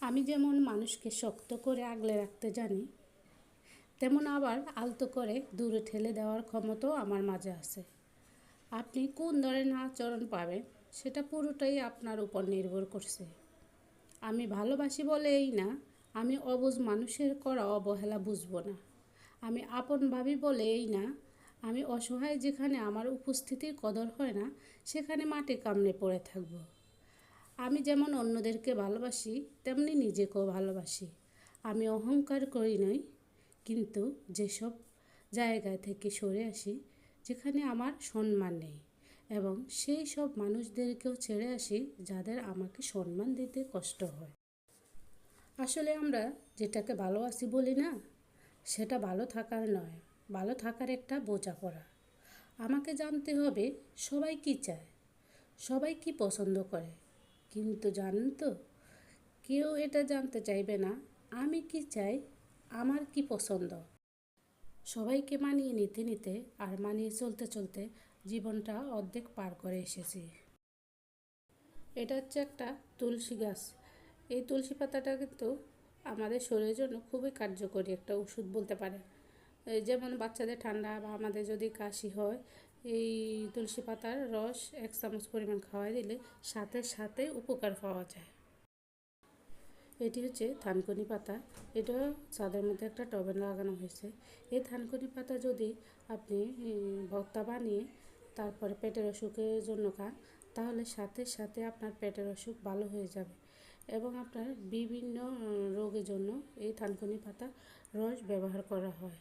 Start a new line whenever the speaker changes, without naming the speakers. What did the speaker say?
আমি যেমন মানুষকে শক্ত করে আগলে রাখতে জানি, তেমন আবার আলতো করে দূরে ঠেলে দেওয়ার ক্ষমতাও আমার মাঝে আছে। আপনি কোন ধরনের আচরণ পাবেন সেটা পুরোটাই আপনার উপর নির্ভর করছে। আমি ভালোবাসি বলেই না, আমি অবুঝ মানুষের করা অবহেলা বুঝবো না। আমি আপন ভাবি বলেই না, আমি অসহায় যেখানে আমার উপস্থিতির কদর হয় না সেখানে মাটি কামড়ে পড়ে থাকবো। আমি যেমন অন্যদেরকে ভালোবাসি তেমনি নিজেকেও ভালোবাসি। আমি অহংকার করি নই, কিন্তু যেসব জায়গা থেকে সরে আসি যেখানে আমার সম্মান নেই, এবং সেই সব মানুষদেরকেও ছেড়ে আসি যাদের আমাকে সম্মান দিতে কষ্ট হয়। আসলে আমরা যেটাকে ভালোবাসি বলি না, সেটা ভালো থাকার নয়, ভালো থাকার একটা বোঝাপড়া। আমাকে জানতে হবে সবাই কি চায়, সবাই কি পছন্দ করে, কিন্তু জানেন তো, কেউ এটা জানতে চাইবে না আমি কি চাই, আমার কি পছন্দ। সবাইকে মানিয়ে নিতে নিতে আর মানিয়ে চলতে চলতে জীবনটা অর্ধেক পার করে এসেছি। এটা হচ্ছে একটা তুলসী গাছ। এই তুলসী পাতাটা কিন্তু আমাদের শরীরের জন্য খুবই কার্যকরী একটা ওষুধ বলতে পারে। যেমন বাচ্চাদের ঠান্ডা বা আমাদের যদি কাশি হয়, এই তুলসী পাতার রস 1 চামচ পরিমাণ খাওয়াই দিলে সাথে সাথে উপকার পাওয়া যায়। এটি হচ্ছে থানকুনি পাতা। এটা ছাদের মধ্যে একটা টবে লাগানো হয়েছে। এই থানকুনি পাতা যদি আপনি ভর্তা বানিয়ে তারপরে পেটের অসুখের জন্য খান, তাহলে সাথে সাথে আপনার পেটের অসুখ ভালো হয়ে যাবে, এবং আপনার বিভিন্ন রোগের জন্য এই থানকুনি পাতা রস ব্যবহার করা হয়।